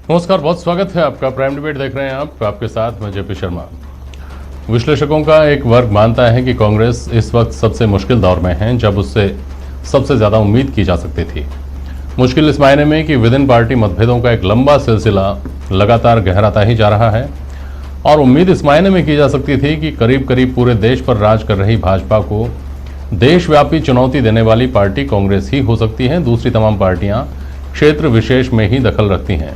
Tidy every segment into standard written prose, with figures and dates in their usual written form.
नमस्कार, बहुत स्वागत है आपका। प्राइम डिबेट देख रहे हैं आप, आपके साथ मैं जेपी शर्मा। विश्लेषकों का एक वर्ग मानता है कि कांग्रेस इस वक्त सबसे मुश्किल दौर में है, जब उससे सबसे ज़्यादा उम्मीद की जा सकती थी। मुश्किल इस मायने में कि विद इन पार्टी मतभेदों का एक लंबा सिलसिला लगातार गहराता ही जा रहा है, और उम्मीद इस मायने में की जा सकती थी कि करीब करीब पूरे देश पर राज कर रही भाजपा को देशव्यापी चुनौती देने वाली पार्टी कांग्रेस ही हो सकती है। दूसरी तमाम पार्टियां क्षेत्र विशेष में ही दखल रखती हैं।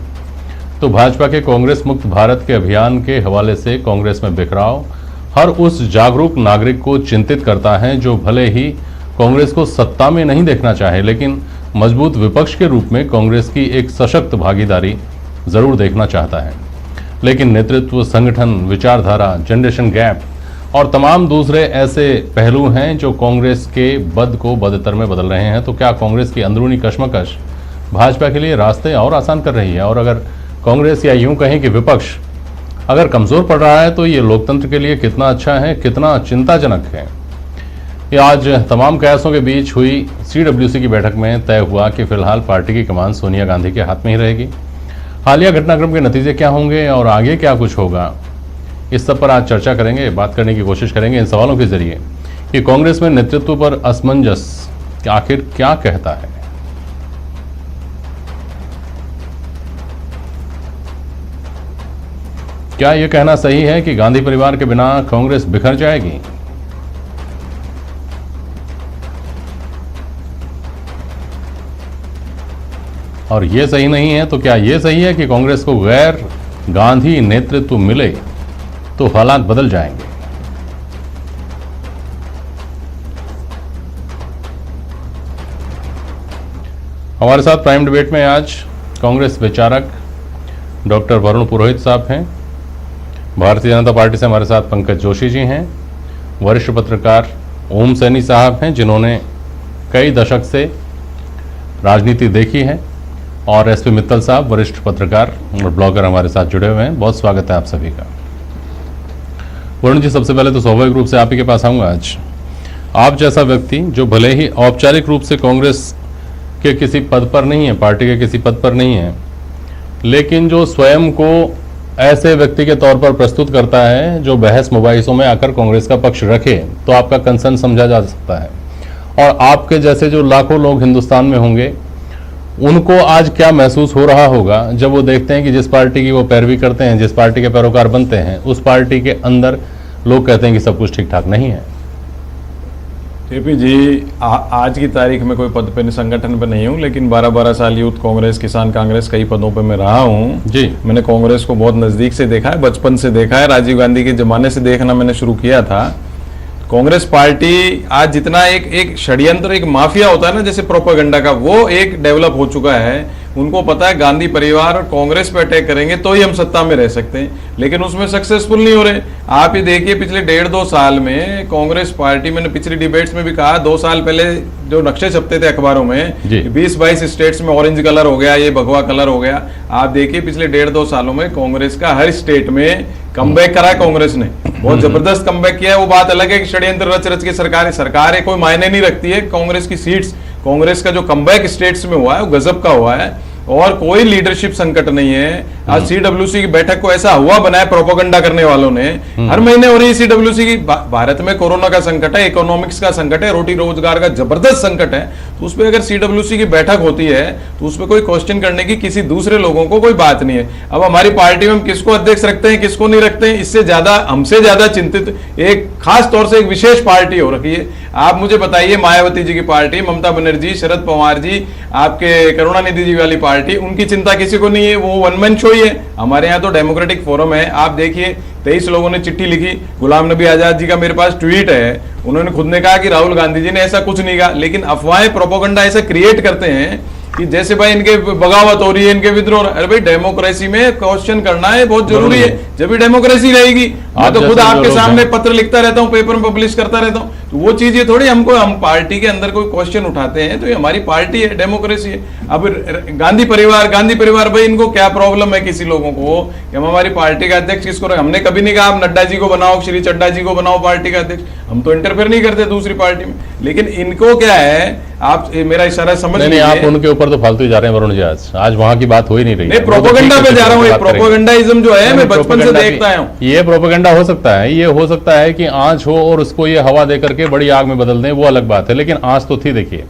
तो भाजपा के कांग्रेस मुक्त भारत के अभियान के हवाले से कांग्रेस में बिखराव हर उस जागरूक नागरिक को चिंतित करता है जो भले ही कांग्रेस को सत्ता में नहीं देखना चाहे, लेकिन मजबूत विपक्ष के रूप में कांग्रेस की एक सशक्त भागीदारी जरूर देखना चाहता है। लेकिन नेतृत्व, संगठन, विचारधारा, जनरेशन गैप और तमाम दूसरे ऐसे पहलू हैं जो कांग्रेस के बद को बदतर में बदल रहे हैं। तो क्या कांग्रेस की अंदरूनी कश्मकश भाजपा के लिए रास्ते और आसान कर रही है? और अगर कांग्रेस, या यूं कहें कि विपक्ष, अगर कमजोर पड़ रहा है तो ये लोकतंत्र के लिए कितना अच्छा है, कितना चिंताजनक है? ये आज तमाम कयासों के बीच हुई CWC की बैठक में तय हुआ कि फिलहाल पार्टी की कमान सोनिया गांधी के हाथ में ही रहेगी। हालिया घटनाक्रम के नतीजे क्या होंगे और आगे क्या कुछ होगा, इस सब पर आज चर्चा करेंगे, बात करने की कोशिश करेंगे इन सवालों के जरिए कि कांग्रेस में नेतृत्व पर असमंजस आखिर क्या कहता है। क्या यह कहना सही है कि गांधी परिवार के बिना कांग्रेस बिखर जाएगी? और यह सही नहीं है तो क्या यह सही है कि कांग्रेस को गैर गांधी नेतृत्व मिले तो हालात बदल जाएंगे? हमारे साथ प्राइम डिबेट में आज कांग्रेस विचारक डॉक्टर वरुण पुरोहित साहब हैं। भारतीय जनता पार्टी से हमारे साथ पंकज जोशी जी हैं। वरिष्ठ पत्रकार ओम सैनी साहब हैं, जिन्होंने कई दशक से राजनीति देखी है। और SP मित्तल साहब, वरिष्ठ पत्रकार और ब्लॉगर, हमारे साथ जुड़े हुए हैं। बहुत स्वागत है आप सभी का। वरुण जी, सबसे पहले तो स्वाभाविक रूप से आप ही के पास आऊँगा। आज आप जैसा व्यक्ति जो भले ही औपचारिक रूप से कांग्रेस के किसी पद पर नहीं है, पार्टी के किसी पद पर नहीं है, लेकिन जो स्वयं को ऐसे व्यक्ति के तौर पर प्रस्तुत करता है जो बहस मुबाहिसों में आकर कांग्रेस का पक्ष रखे, तो आपका कंसर्न समझा जा सकता है। और आपके जैसे जो लाखों लोग हिंदुस्तान में होंगे, उनको आज क्या महसूस हो रहा होगा जब वो देखते हैं कि जिस पार्टी की वो पैरवी करते हैं, जिस पार्टी के पैरोकार बनते हैं, उस पार्टी के अंदर लोग कहते हैं कि सब कुछ ठीक ठाक नहीं है। जेपी जी, आज की तारीख में कोई पद पे, संगठन पे नहीं हूँ, लेकिन 12-12 साल यूथ कांग्रेस, किसान कांग्रेस, कई पदों पे मैं रहा हूँ जी। मैंने कांग्रेस को बहुत नज़दीक से देखा है, बचपन से देखा है, राजीव गांधी के ज़माने से देखना मैंने शुरू किया था। कांग्रेस पार्टी आज जितना एक षड्यंत्र, एक माफिया होता है ना, जैसे प्रोपेगेंडा का, वो एक डेवलप हो चुका है। उनको पता है गांधी परिवार और कांग्रेस पे अटैक करेंगे तो ही हम सत्ता में रह सकते हैं, लेकिन उसमें सक्सेसफुल नहीं हो रहे। आप ही देखिए, पिछले 1.5-2 साल में कांग्रेस पार्टी, मैंने पिछली डिबेट्स में भी कहा, 2 साल पहले जो नक्शे छपते थे अखबारों में, 20-22 स्टेट्स में ऑरेंज कलर हो गया, ये भगवा कलर हो गया। आप देखिए पिछले 1.5-2 सालों में कांग्रेस का हर स्टेट में कमबैक करा है। कांग्रेस ने बहुत जबरदस्त कमबैक किया है। वो बात अलग है कि षड्यंत्र रच रच के सरकारें कोई मायने नहीं रखती है। कांग्रेस की सीट्स, कांग्रेस का जो कमबैक स्टेट्स में हुआ है वो गजब का हुआ है, और कोई लीडरशिप संकट नहीं है। आज CWC की बैठक को ऐसा हुआ बनाया प्रोपेगेंडा करने वालों ने। हर महीने हो रही है CWC की। भारत में कोरोना का संकट है, इकोनॉमिक्स का संकट है, रोटी रोजगार का जबरदस्त संकट है, तो उस पर अगर CWC की बैठक होती है तो उस पर कोई क्वेश्चन करने की किसी दूसरे लोगों को कोई बात नहीं है। अब हमारी पार्टी में हम किसको अध्यक्ष रखते हैं, किसको नहीं रखते हैं, इससे ज्यादा, हमसे ज्यादा चिंतित एक खास तौर से एक विशेष पार्टी हो रखी है। आप मुझे बताइए, मायावती जी की पार्टी, ममता बनर्जी, शरद पवार जी, आपके करुणानिधि जी वाली पार्टी, उनकी चिंता किसी को नहीं है, वो वन मैन शो ही है। हमारे यहाँ तो डेमोक्रेटिक फोरम है। आप देखिए 23 लोगों ने चिट्ठी लिखी। गुलाम नबी आजाद जी का मेरे पास ट्वीट है, उन्होंने खुद ने कहा कि राहुल गांधी जी ने ऐसा कुछ नहीं कहा, लेकिन अफवाहें, प्रोपेगेंडा ऐसा क्रिएट करते हैं कि जैसे भाई इनके बगावत हो रही है, इनके विद्रोह। अरे भाई, डेमोक्रेसी में क्वेश्चन करना है बहुत जरूरी है, जब भी डेमोक्रेसी रहेगी। मैं तो खुद आपके सामने पत्र लिखता रहता हूँ, पेपर में पब्लिश करता रहता हूँ, तो वो चीज ये थोड़ी हम पार्टी के अंदर कोई क्वेश्चन उठाते हैं तो ये हमारी पार्टी है, डेमोक्रेसी है। अब गांधी परिवार भाई, इनको क्या प्रॉब्लम है किसी लोगों को कि हम हमारी पार्टी का अध्यक्ष किसको रखें? हमने कभी नहीं कहा आप नड्डा जी को बनाओ, श्री चड्डा जी को बनाओ पार्टी का अध्यक्ष। हम तो इंटरफेयर नहीं करते दूसरी पार्टी में, लेकिन इनको क्या है, आप मेरा इशारा समझ नहीं, आप उनके ऊपर तो फालतू ही जा रहे हैं वरुण जी। आज वहां की बात हो ही नहीं रही। नहीं, प्रोपेगेंडा पे जा रहा हूँ। ये प्रोपेगेंडाइज्म जो है मैं बचपन से देखता हूँ। ये प्रोपेगेंडा हो सकता है, ये हो सकता है कि आंच हो और उसको ये हवा दे करके बड़ी आग में बदल दें, वो अलग बात है, लेकिन आंच तो थी। देखिए,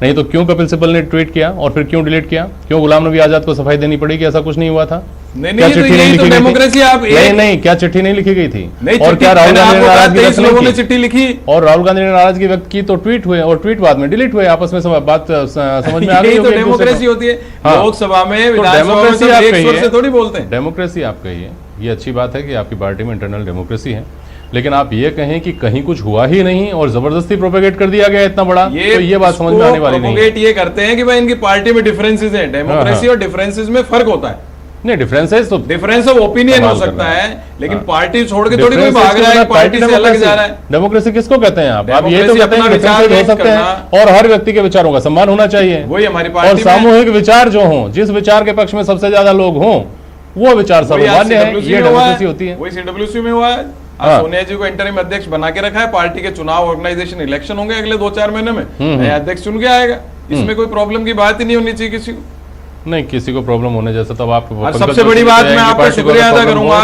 नहीं तो क्यों कपिल सिब्बल ने ट्वीट किया और फिर क्यों डिलीट किया? क्यों गुलाम नबी आजाद को सफाई देनी पड़ी कि ऐसा कुछ नहीं हुआ था? क्या चिट्ठी नहीं लिखी गई थी? नहीं, क्या चिट्ठी नहीं लिखी गई थी? और क्या राहुल गांधी ने नाराजगी चिट्ठी लिखी? और राहुल गांधी ने नाराजगी व्यक्त की तो ट्वीट हुए, और ट्वीट बाद में डिलीट हुए। आपस में बात समझ में आ गई। तो डेमोक्रेसी होती है लोकसभा में, डेमोक्रेसी आप कहिए, थोड़ी बोलते हैं डेमोक्रेसी आप कहिए, ये अच्छी बात है कि आपकी पार्टी में इंटरनल डेमोक्रेसी है, लेकिन आप ये कहें कि कहीं कुछ हुआ ही नहीं और जबरदस्ती प्रोपेगेट कर दिया गया इतना बड़ा, तो ये बात समझ में आने वाली नहीं है। ये करते हैं कि भाई इनकी पार्टी में डिफरेंसेस हैं, डेमोक्रेसी और डिफरेंसेस में फर्क होता है। नहीं, डिफरेंसेस तो डिफरेंस ऑफ ओपिनियन हो सकता है, लेकिन पार्टी छोड़ के थोड़ी कोई भाग रहा है, पार्टी से अलग जा रहा है। डेमोक्रेसी किसको कहते हैं आप? ये तो कहते हैं विचार हो सकते हैं और हर व्यक्ति के विचारों का सम्मान होना चाहिए, वही हमारी और पार्टी सामूहिक विचार जो हों, जिस विचार के पक्ष में सबसे ज्यादा लोग हों, वो विचार सर्वमान्य है। ये डेमोक्रेसी होती है। वही सीडब्ल्यूसी में हुआ है। सोनिया जी को इंटरिम अध्यक्ष बना के रखा है, पार्टी के चुनाव, ऑर्गेनाइजेशन, इलेक्शन होंगे अगले 2-4 महीने में, नया अध्यक्ष चुन के आएगा। इसमें कोई प्रॉब्लम की बात ही नहीं होनी चाहिए किसी को। नहीं, किसी को प्रॉब्लम होने जैसा तब आप सबसे बड़ी बात मैं आपका शुक्रिया अदा करूंगा,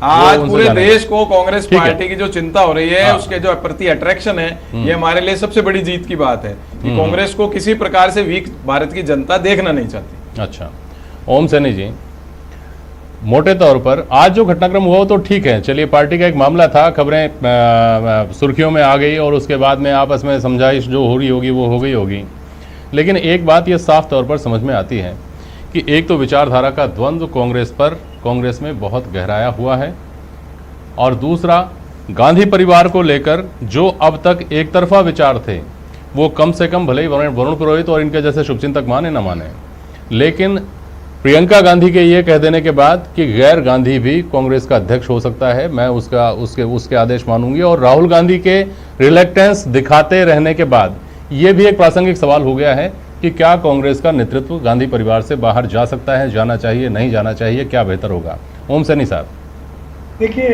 आज पूरे देश को कांग्रेस पार्टी की जो चिंता हो रही है, उसके जो प्रति अट्रैक्शन है, ये हमारे लिए सबसे बड़ी जीत की बात है कि कांग्रेस को किसी प्रकार से वीक भारत की जनता देखना नहीं चाहती। अच्छा, ओम सैनी जी, मोटे तौर पर आज जो घटनाक्रम हुआ तो ठीक है, चलिए, पार्टी का एक मामला था, खबरें सुर्खियों में आ गई और उसके बाद में आपस में समझाइश जो हो रही होगी वो हो गई होगी, लेकिन एक बात ये साफ तौर पर समझ में आती है कि एक तो विचारधारा का द्वंद्व कांग्रेस में बहुत गहराया हुआ है, और दूसरा गांधी परिवार को लेकर जो अब तक एक तरफा विचार थे वो कम से कम भले ही वरुण पुरोहित और इनके जैसे शुभचिंतक माने ना माने, लेकिन प्रियंका गांधी के ये कह देने के बाद कि गैर गांधी भी कांग्रेस का अध्यक्ष हो सकता है, मैं उसके आदेश मानूंगी, और राहुल गांधी के रिलेक्टेंस दिखाते रहने के बाद ये भी एक प्रासंगिक सवाल हो गया है कि क्या कांग्रेस का नेतृत्व गांधी परिवार से बाहर जा सकता है, जाना चाहिए, नहीं जाना चाहिए, क्या बेहतर होगा? ओम सैनी साहब, देखिए,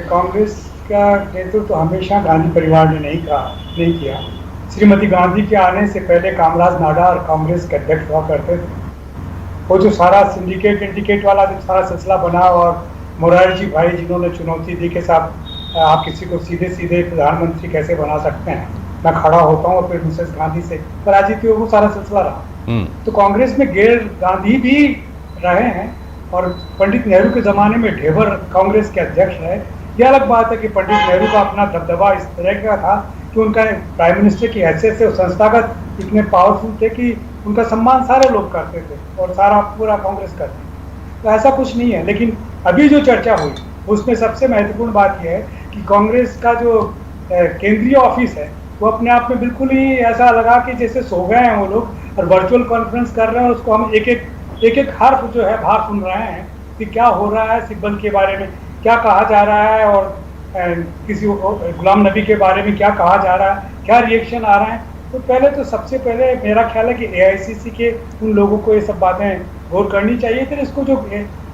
कांग्रेस का नेतृत्व हमेशा गांधी परिवार ने नहीं किया। श्रीमती गांधी के आने से पहले कामराज नाडार कांग्रेस के अध्यक्ष हुआ करते थे। वो जो सारा सिंडिकेट इंडिकेट वाला जो सारा सिलसिला बना, और मोरारजी भाई जिन्होंने चुनौती दी कि साहब आप किसी को सीधे सीधे प्रधानमंत्री कैसे बना सकते हैं, मैं खड़ा होता हूँ और फिर मिसेस गांधी से पराजित हुई, वो सारा सिलसिला रहा। तो कांग्रेस में गैर गांधी भी रहे हैं, और पंडित नेहरू के ज़माने में ढेबर कांग्रेस के अध्यक्ष रहे। ये अलग बात है कि पंडित नेहरू का अपना दबदबा इस तरह का था कि उनका प्राइम मिनिस्टर की हैसियत से संस्थागत इतने पावरफुल थे कि उनका सम्मान सारे लोग करते थे और सारा पूरा कांग्रेस करते। तो ऐसा कुछ नहीं है, लेकिन अभी जो चर्चा हुई उसमें सबसे महत्वपूर्ण बात यह है कि कांग्रेस का जो केंद्रीय ऑफिस है वो अपने आप में बिल्कुल ही ऐसा लगा कि जैसे सो गए हैं वो लोग, और वर्चुअल कॉन्फ्रेंस कर रहे हैं, और उसको हम एक एक हर्फ जो है भाग सुन रहे हैं कि क्या हो रहा है, सिब्बल के बारे में क्या कहा जा रहा है, और किसी गुलाम नबी के बारे में क्या कहा जा रहा है, क्या रिएक्शन आ रहा है। तो पहले तो सबसे पहले मेरा ख्याल है कि AICC के उन लोगों को ये सब बातें गौर करनी चाहिए। फिर इसको जो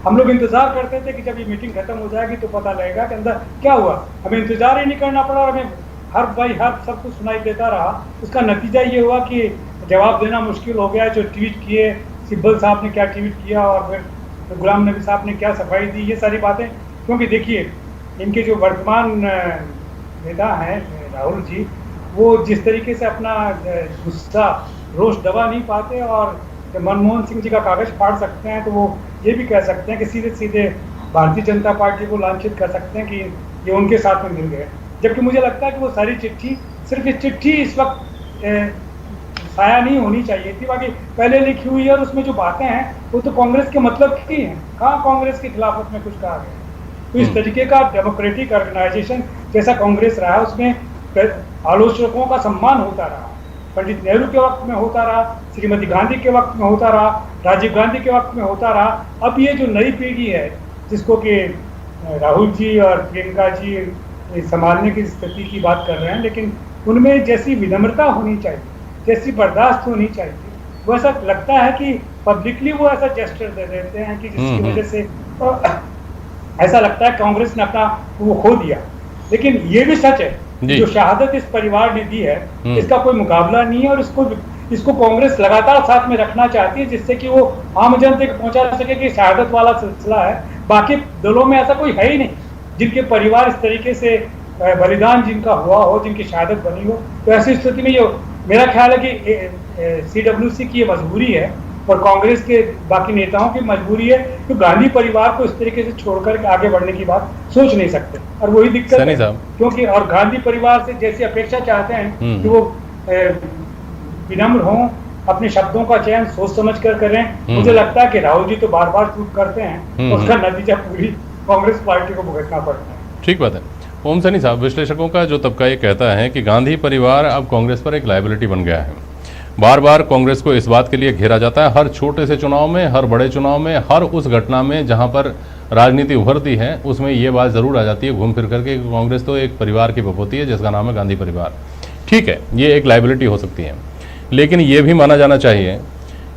हम लोग इंतजार करते थे कि जब ये मीटिंग खत्म हो जाएगी तो पता लगेगा कि अंदर क्या हुआ, हमें इंतजार ही नहीं करना पड़ा और हमें हर बाई हर सब कुछ सुनाई देता रहा। उसका नतीजा ये हुआ कि जवाब देना मुश्किल हो गया। जो ट्वीट किए, सिब्बल साहब ने क्या ट्वीट किया और फिर गुलाम नबी साहब ने क्या सफाई दी, ये सारी बातें, क्योंकि देखिए इनके जो वर्तमान नेता हैं राहुल जी, वो जिस तरीके से अपना गुस्सा रोष दबा नहीं पाते, और मनमोहन सिंह जी का कागज फाड़ सकते हैं, तो वो ये भी कह सकते हैं कि सीधे सीधे भारतीय जनता पार्टी को लांछित कर सकते हैं कि ये उनके साथ में मिल गए। जबकि मुझे लगता है कि वो सारी चिट्ठी, सिर्फ ये चिट्ठी इस वक्त साया नहीं होनी चाहिए थी, बाकी पहले लिखी हुई है और उसमें जो बातें हैं वो तो कांग्रेस के मतलब की हैं। कहाँ कांग्रेस की खिलाफत में कुछ कहा गया? तो इस तरीके का डेमोक्रेटिक ऑर्गेनाइजेशन जैसा कांग्रेस रहा, उसमें आलोचकों का सम्मान होता रहा। पंडित नेहरू के वक्त में होता रहा, श्रीमती गांधी के वक्त में होता रहा, राजीव गांधी के वक्त में होता रहा। अब ये जो नई पीढ़ी है जिसको कि राहुल जी और प्रियंका जी संभालने की स्थिति की बात कर रहे हैं, लेकिन उनमें जैसी विनम्रता होनी चाहिए, जैसी बर्दाश्त होनी चाहिए, वो ऐसा लगता है कि पब्लिकली वो ऐसा जेस्चर दे देते हैं कि जिसकी वजह से ऐसा लगता है कांग्रेस ने अपना वो खो दिया। लेकिन ये भी सच है जो शहादत इस परिवार ने दी है इसका कोई मुकाबला नहीं है, और इसको कांग्रेस लगातार साथ में रखना चाहती है, जिससे कि वो आम जन तक पहुंचा सके कि शहादत वाला सिलसिला है। बाकी दलों में ऐसा कोई है ही नहीं जिनके परिवार इस तरीके से बलिदान जिनका हुआ हो, जिनकी शहादत बनी हो। तो ऐसी स्थिति में ये मेरा ख्याल है कि CWC की ये मजबूरी है और कांग्रेस के बाकी नेताओं की मजबूरी है कि गांधी परिवार को इस तरीके से छोड़कर आगे बढ़ने की बात सोच नहीं सकते, और वही दिक्कत है क्योंकि और गांधी परिवार से जैसी अपेक्षा चाहते हैं कि वो विनम्र हों, अपने शब्दों का चयन सोच समझ कर करें। मुझे लगता है कि राहुल जी तो बार बार चूक करते हैं, उसका नतीजा पूरी कांग्रेस पार्टी को भुगतना पड़ता है। ठीक बात है। ओम सैनी साहब, विश्लेषकों का जो तबका ये कहता है कि गांधी परिवार अब कांग्रेस पर एक लायबिलिटी बन गया है। बार बार कांग्रेस को इस बात के लिए घेरा जाता है, हर छोटे से चुनाव में, हर बड़े चुनाव में, हर उस घटना में जहां पर राजनीति उभरती है उसमें ये बात ज़रूर आ जाती है घूम फिर करके कि कांग्रेस तो एक परिवार की बपोती है जिसका नाम है गांधी परिवार। ठीक है, ये एक लायबिलिटी हो सकती है, लेकिन ये भी माना जाना चाहिए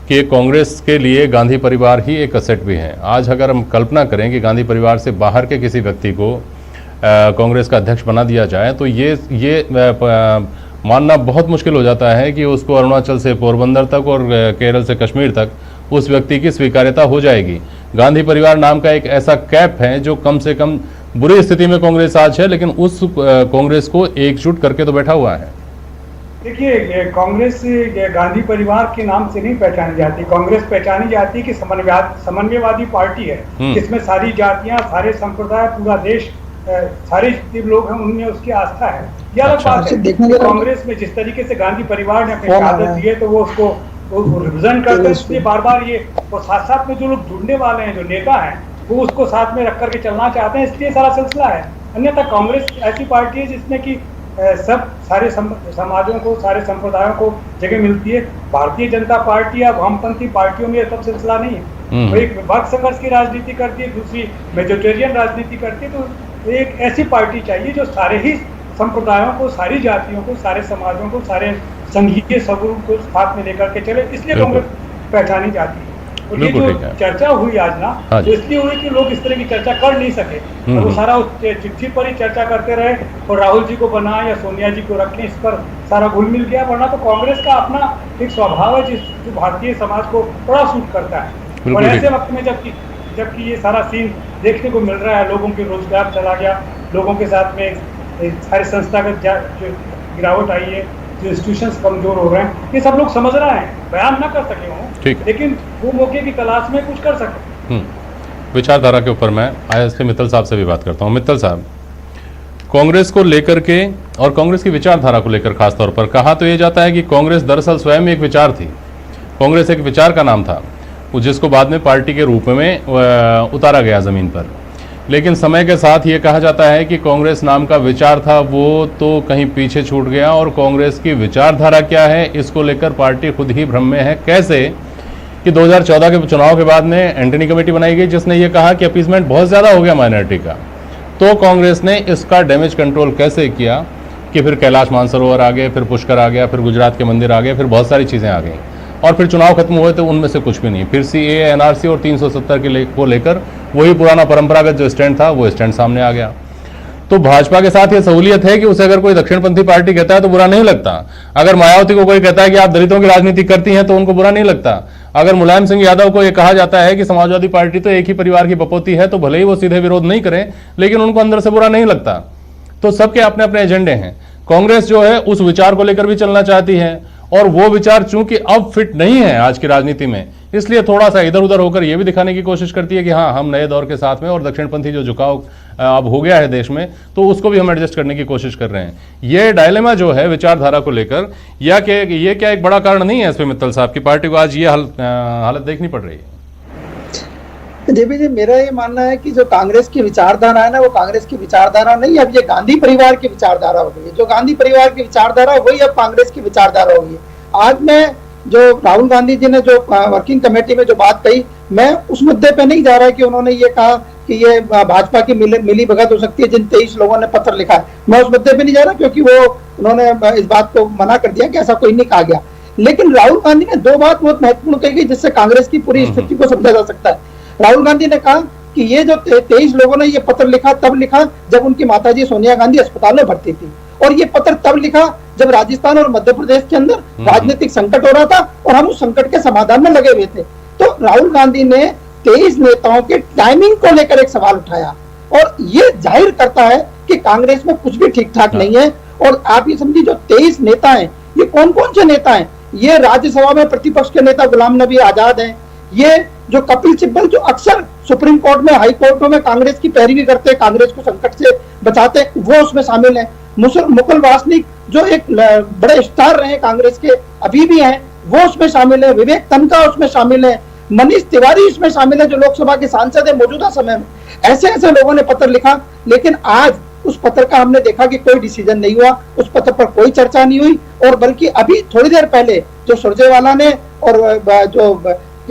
कि कांग्रेस के लिए गांधी परिवार ही एक असेट भी है। आज अगर हम कल्पना करें कि गांधी परिवार से बाहर के किसी व्यक्ति को कांग्रेस का अध्यक्ष बना दिया जाए तो ये मानना बहुत मुश्किल हो जाता है कि उसको अरुणाचल से पोरबंदर तक और केरल से कश्मीर तक उस व्यक्ति की स्वीकार्यता हो जाएगी। गांधी परिवार नाम का एक ऐसा कैप है जो कम से कम बुरी स्थिति में कांग्रेस आज है, लेकिन उस कांग्रेस को एकजुट करके तो बैठा हुआ है। देखिए, कांग्रेस गांधी परिवार के नाम से नहीं पहचानी जाती। कांग्रेस पहचानी जाती है कि समन्वयवादी पार्टी है, जिसमें सारी जातियां, सारे संप्रदाय, पूरा देश, सारे जितने लोग हैं उनमें उसकी आस्था है। यह अलग बात है कांग्रेस में जिस तरीके से गांधी परिवार ने अपनी शहादत दी है तो वो उसको रिप्रेजेंट करते हैं, इसलिए बार बार ये, और साथ साथ में जो लोग जुड़ने वाले हैं, जो नेता हैं, वो उसको साथ में रख करके चलना चाहते हैं, इसलिए सारा सिलसिला है। अन्यथा कांग्रेस ऐसी पार्टी है जिसमें कि सब सारे समाजों को, सारे संप्रदायों को जगह मिलती है। भारतीय जनता पार्टी या वामपंथी पार्टियों में सब सिलसिला नहीं है। वो एक वर्ग संघर्ष की राजनीति करती है, दूसरी मेजोरिटेरियन राजनीति करती है। तो एक ऐसी पार्टी चाहिए जो सारे ही संप्रदायों को, सारी जातियों को, सारे समाजों को, सारे संघीय समूह को साथ में लेकर के चले, इसलिए कांग्रेस पहचानी जाती है। और ये जो चर्चा हुई आज ना, तो इसलिए हुई कि लोग इस तरह की चर्चा कर नहीं सके, और वो सारा उस चिट्ठी पर ही चर्चा करते रहे और राहुल जी को बना या सोनिया जी को रखें, इस पर सारा घुल मिल गया। वरना तो कांग्रेस का अपना एक स्वभाव है जो भारतीय समाज को बड़ा सूट करता है। और ऐसे वक्त में जबकि ये सारा सीन देखने को मिल रहा है, लोगों के रोजगार चला गया, लोगों के साथ में सारे संस्थागत जो गिरावट आई है, जो इंस्टीट्यूशंस कमजोर हो रहे हैं, ये सब लोग समझ रहे हैं, बयान ना कर सके हों, लेकिन वो मौके की तलाश में कुछ कर सके। विचारधारा के ऊपर मैं ISP मित्तल साहब से भी बात करता हूँ। मित्तल साहब, कांग्रेस को लेकर के और कांग्रेस की विचारधारा को लेकर खासतौर पर कहा तो ये जाता है कि कांग्रेस दरअसल स्वयं एक विचार थी। कांग्रेस एक विचार का नाम था जिसको बाद में पार्टी के रूप में उतारा गया ज़मीन पर। लेकिन समय के साथ ये कहा जाता है कि कांग्रेस नाम का विचार था वो तो कहीं पीछे छूट गया, और कांग्रेस की विचारधारा क्या है इसको लेकर पार्टी खुद ही भ्रम में है। कैसे कि 2014 के चुनाव के बाद में एंटनी कमेटी बनाई गई जिसने ये कहा कि अपीसमेंट बहुत ज़्यादा हो गया माइनॉरिटी का, तो कांग्रेस ने इसका डैमेज कंट्रोल कैसे किया कि फिर कैलाश मानसरोवर आ गए, फिर पुष्कर आ गया, फिर गुजरात के मंदिर आ गए, फिर बहुत सारी चीज़ें आ गई, और फिर चुनाव खत्म हुए तो उनमें से कुछ भी नहीं। फिर CAA, NRC और 370 को लेकर वही पुराना परंपरागत जो स्टैंड था वो स्टैंड सामने आ गया। तो भाजपा के साथ ये सहूलियत है कि उसे अगर कोई दक्षिणपंथी पार्टी कहता है तो बुरा नहीं लगता। अगर मायावती को कोई कहता है कि आप दलितों की राजनीति करती हैं तो उनको बुरा नहीं लगता। अगर मुलायम सिंह यादव को यह कहा जाता है कि समाजवादी पार्टी तो एक ही परिवार की बपौती है, तो भले ही वो सीधे विरोध नहीं करें लेकिन उनको अंदर से बुरा नहीं लगता। तो सबके अपने अपने एजेंडे हैं। कांग्रेस जो है उस विचार को लेकर भी चलना चाहती है, और वो विचार चूंकि अब फिट नहीं है आज की राजनीति में, इसलिए थोड़ा सा इधर उधर होकर यह भी दिखाने की कोशिश करती है कि हाँ, हम नए दौर के साथ में, और दक्षिणपंथी जो झुकाव अब हो गया है देश में, तो उसको भी हम एडजस्ट करने की कोशिश कर रहे हैं। ये डायलेमा जो है विचारधारा को लेकर, या कि ये क्या एक बड़ा कारण नहीं है SP मित्तल साहब की पार्टी को आज ये हालत देखनी पड़ रही है? देवी जी, मेरा ये मानना है कि जो कांग्रेस की विचारधारा है ना, वो कांग्रेस की विचारधारा नहीं, अब ये गांधी परिवार की विचारधारा हो गई है। जो गांधी परिवार की विचारधारा वही अब कांग्रेस की विचारधारा होगी। आज मैं जो राहुल गांधी जी ने जो वर्किंग कमेटी में जो बात कही, मैं उस मुद्दे पे नहीं जा रहा कि उन्होंने ये कहा कि ये भाजपा की मिली भगत हो सकती है जिन 23 लोगों ने पत्र लिखा है। मैं उस मुद्दे पे नहीं जा रहा क्योंकि वो उन्होंने इस बात को मना कर दिया कि ऐसा कोई नहीं कहा गया। लेकिन राहुल गांधी ने दो बात बहुत महत्वपूर्ण कही गई जिससे कांग्रेस की पूरी स्थिति को समझा जा सकता है। राहुल गांधी ने कहा कि ये जो 23 लोगों ने ये पत्र लिखा तब लिखा जब उनकी माताजी सोनिया गांधी अस्पताल में भर्ती थी, और ये पत्र तब लिखा जब राजस्थान और मध्य प्रदेश के अंदर राजनीतिक संकट हो रहा था और हम उस संकट के समाधान में लगे हुए थे। तो राहुल गांधी ने 23 नेताओं के टाइमिंग को लेकर एक सवाल उठाया और ये जाहिर करता है कि कांग्रेस में कुछ भी ठीक ठाक नहीं है। और आप ये समझिए, जो 23 नेता हैं, ये कौन कौन से नेता हैं? ये राज्यसभा में प्रतिपक्ष के नेता गुलाम नबी आजाद हैं, ये जो कपिल सिब्बल जो अक्सर सुप्रीम कोर्ट में, हाई कोर्टों में कांग्रेस की पैरवी करते हैं, कांग्रेस को संकट से बचाते हैं, वो उसमें शामिल हैं। मुकुल वासनिक जो एक बड़े स्टार रहे कांग्रेस के, अभी भी हैं, वो उसमें शामिल है। विवेक तनखा उसमें शामिल है। मनीष तिवारी इसमें शामिल है जो लोकसभा के सांसद है मौजूदा समय में। ऐसे ऐसे लोगों ने पत्र लिखा, लेकिन आज उस पत्र का हमने देखा कि कोई डिसीजन नहीं हुआ, उस पत्र पर कोई चर्चा नहीं हुई। और बल्कि अभी थोड़ी देर पहले जो सुरजेवाला ने और जो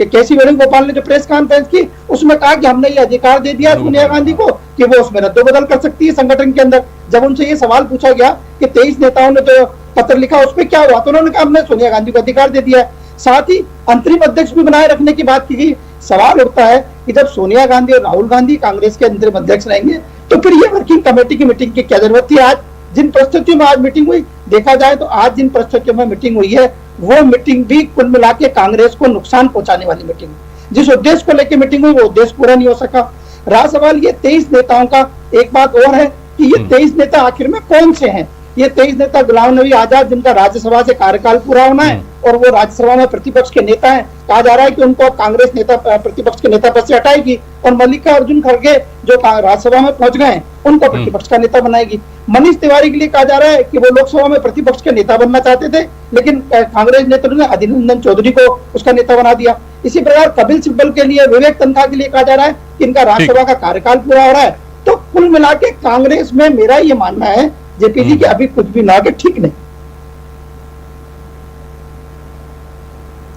केसी वेणुगोपाल ने जो प्रेस कॉन्फ्रेंस की, उसमें कहा कि हमने ये अधिकार दे दिया सोनिया गांधी को कि वो उसमें रद्दोबदल कर सकती है संगठन के अंदर। जब उनसे ये सवाल पूछा गया कि 23 नेताओं ने जो पत्र लिखा उसमें क्या हुआ, तो उन्होंने कहा हमने सोनिया गांधी को अधिकार दे दिया है। साथ ही अंतरिम अध्यक्ष भी बनाए रखने की बात की गई। सवाल उठता है कि जब सोनिया गांधी और राहुल गांधी कांग्रेस के अंतरिम अध्यक्ष रहेंगे, तो फिर ये वर्किंग कमेटी की मीटिंग की क्या जरूरत थी? आज जिन परिस्थितियों में आज मीटिंग हुई, देखा जाए तो आज जिन परिस्थितियों में मीटिंग हुई है, वो मीटिंग भी कुल मिला के कांग्रेस को नुकसान पहुंचाने वाली मीटिंग। जिस उद्देश्य को लेकर मीटिंग हुई, वो उद्देश्य पूरा नहीं हो सका। रहा सवाल ये 23 नेताओं का, एक बात और है कि ये 23 नेता आखिर में कौन से हैं? ये 23 नेता गुलाम नबी आजाद, जिनका राज्यसभा से कार्यकाल पूरा होना है और वो राज्यसभा में प्रतिपक्ष के नेता हैं। कहा जा रहा है कि उनको कांग्रेस नेता प्रतिपक्ष के नेता पद से हटाएगी और मल्लिकार्जुन खड़गे जो राज्यसभा में पहुंच गए हैं, उनको प्रतिपक्ष का नेता बनाएगी। मनीष तिवारी के लिए कहा जा रहा है कि वो लोकसभा में प्रतिपक्ष के नेता बनना चाहते थे, लेकिन कांग्रेस नेतृत्व ने अधीर रंजन चौधरी को उसका नेता बना दिया। इसी प्रकार कपिल सिब्बल के लिए, विवेक तनखा के लिए कहा जा रहा है कि इनका राज्यसभा का कार्यकाल पूरा हो रहा है। तो कुल मिला के कांग्रेस में मेरा ये मानना है जेपी जी, कि अभी कुछ भी ना के ठीक नहीं।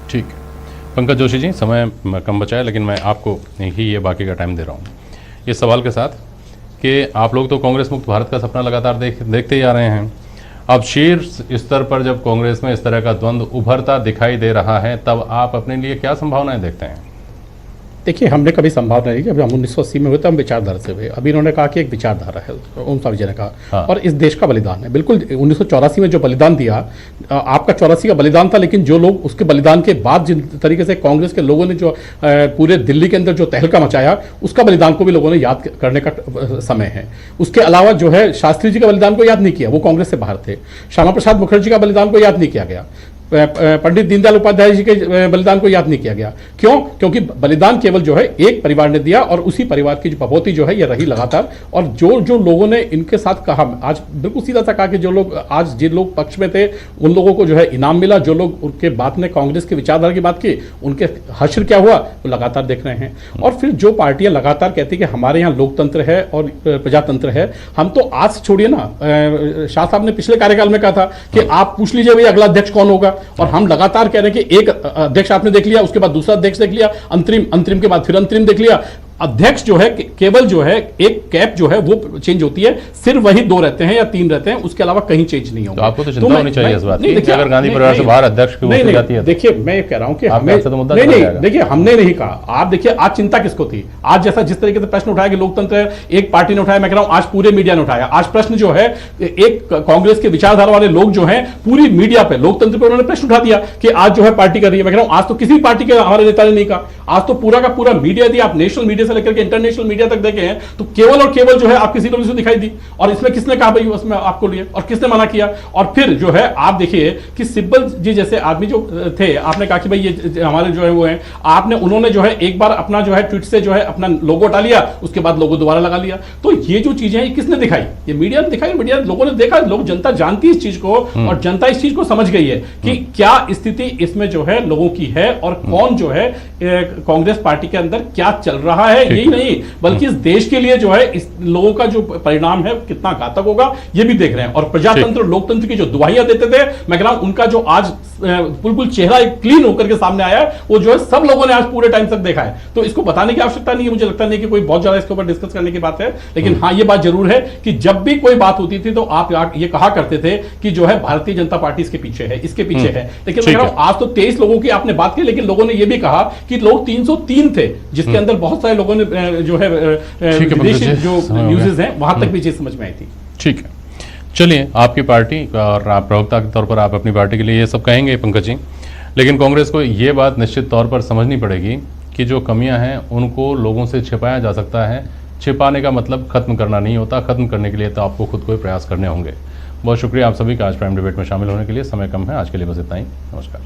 ठीक, पंकज जोशी जी, समय कम बचा है, लेकिन मैं आपको ही ये बाकी का टाइम दे रहा हूँ इस सवाल के साथ कि आप लोग तो कांग्रेस मुक्त भारत का सपना लगातार देखते ही आ रहे हैं। अब शीर्ष स्तर पर जब कांग्रेस में इस तरह का द्वंद्व उभरता दिखाई दे रहा है, तब आप अपने लिए क्या संभावनाएं देखते हैं? देखिए, हमने कभी संभावना नहीं की। अभी हम 1980 में हुए तो हम विचारधारा से हुए। अभी इन्होंने कहा कि एक विचारधारा है, ओम स्वामी जी ने कहा। हाँ। और इस देश का बलिदान है। बिल्कुल 1984 में जो बलिदान दिया, आपका 84 का बलिदान था, लेकिन जो लोग उसके बलिदान के बाद जिन तरीके से कांग्रेस के लोगों ने जो पूरे दिल्ली के अंदर जो तहलका मचाया, उसका बलिदान को भी लोगों ने याद करने का समय है। उसके अलावा जो है शास्त्री जी का बलिदान को याद नहीं किया, वो कांग्रेस से बाहर थे। श्यामा प्रसाद मुखर्जी का बलिदान को याद नहीं किया गया। पंडित दीनदयाल उपाध्याय जी के बलिदान को याद नहीं किया गया। क्यों? क्योंकि बलिदान केवल जो है एक परिवार ने दिया और उसी परिवार की जो भभूति जो है ये रही लगातार। और जो लोगों ने इनके साथ कहा, आज बिल्कुल सीधा सा कहा कि जो लोग आज जिन लोग पक्ष में थे उन लोगों को जो है इनाम मिला, जो लोग उनके बाद में कांग्रेस की विचारधारा की बात की उनके हश्र क्या हुआ वो लगातार देख रहे हैं। और फिर जो पार्टियां लगातार कहती कि हमारे यहाँ लोकतंत्र है और प्रजातंत्र है, हम तो आज से छोड़िए ना, शाह साहब ने पिछले कार्यकाल में कहा था कि आप पूछ लीजिए भाई अगला अध्यक्ष कौन होगा, और हम लगातार कह रहे हैं कि एक अध्यक्ष आपने देख लिया, उसके बाद दूसरा अध्यक्ष देख लिया, अंतरिम के बाद फिर अंतरिम देख लिया। अध्यक्ष जो है केवल जो है एक कैप जो है वो चेंज होती है, सिर्फ वही 2 रहते हैं या 3 रहते हैं, उसके अलावा कहीं चेंज नहीं होगा। तो आपको तो चिंता होनी चाहिए इस बात की कि अगर गांधी परिवार से बाहर अध्यक्ष की वोट जाती है। देखिए, मैं ये कह रहा हूं कि हमें नहीं, देखिए हमने नहीं कहा। आप देखिए आज चिंता किसको थी? आज जैसा जिस तरीके से प्रश्न उठाया कि लोकतंत्र है, एक पार्टी ने उठाया, मैं कह रहा हूं आज पूरे मीडिया ने उठाया। आज प्रश्न जो है एक कांग्रेस के विचारधारा वाले लोग जो है पूरी मीडिया पे लोकतंत्र पे उन्होंने प्रश्न उठा दिया कि आज जो है पार्टी कर रही है। मैं कह रहा हूं आज तो किसी पार्टी के हमारे नेता ने नहीं कहा, आज तो पूरा का पूरा मीडिया दिया। आप नेशनल मीडिया से लेकर के इंटरनेशनल मीडिया तक देखे हैं तो केवल और केवल जो है आपकी सीटों दिखाई दी। और इसमें किसने कहा भाई उसमें आपको लिए, और किसने मना किया? और फिर जो है आप देखिए कि सिब्बल जी जैसे आदमी जो थे, आपने कहा कि भाई ये हमारे जो है वो हैं, आपने उन्होंने जो है एक बार अपना जो है ट्वीट से जो है अपना लोगो हटा लिया, उसके बाद लोगो दोबारा लगा लिया। तो ये जो चीजें हैं किसने दिखाई? ये मीडिया ने दिखाई, मीडिया लोगों ने देखा, लोग जनता जानती है इस चीज को और जनता इस चीज को समझ गई है कि क्या स्थिति इसमें जो है लोगों की है और कौन जो है कांग्रेस पार्टी के अंदर क्या चल रहा है। यही नहीं बल्कि इस देश के लिए जो है इस लोगों का जो परिणाम है कितना घातक होगा ये भी देख रहे हैं। और प्रजातंत्र लोकतंत्र की जो दुहाइयां देते थे, मैं कह रहा हूं उनका जो आज बिल्कुल चेहरा एक क्लीन होकर के सामने आया है, वो जो है सब लोगों ने आज पूरे टाइम तक देखा है। तो इसको बताने की आवश्यकता नहीं है, मुझे लगता नहीं कि कोई बहुत ज्यादा इसके ऊपर डिस्कस करने की बात है। लेकिन हाँ ये बात जरूर है कि जब भी कोई बात होती थी तो आप ये कहा करते थे कि जो है भारतीय जनता पार्टी इसके पीछे है, इसके पीछे है। लेकिन मैं कह रहा हूं आज तो 23 लोगों की आपने बात की, लेकिन लोगों ने यह भी कहा कि लोग 303 थे, जिसके अंदर बहुत सारे लोगों ने जो है विदेशी जो न्यूज़ हैं वहां तक भी चीज समझ में आई थी। ठीक है, चलिए, आपकी पार्टी और आप प्रवक्ता के तौर पर आप अपनी पार्टी के लिए ये सब कहेंगे पंकज जी, लेकिन कांग्रेस को ये बात निश्चित तौर पर समझनी पड़ेगी कि जो कमियां हैं उनको लोगों से छिपाया जा सकता है। छिपाने का मतलब खत्म करना नहीं होता, खत्म करने के लिए तो आपको खुद को ही प्रयास करने होंगे। बहुत शुक्रिया आप सभी का आज प्राइम डिबेट में शामिल होने के लिए। समय कम है, आज के लिए बस इतना ही। नमस्कार।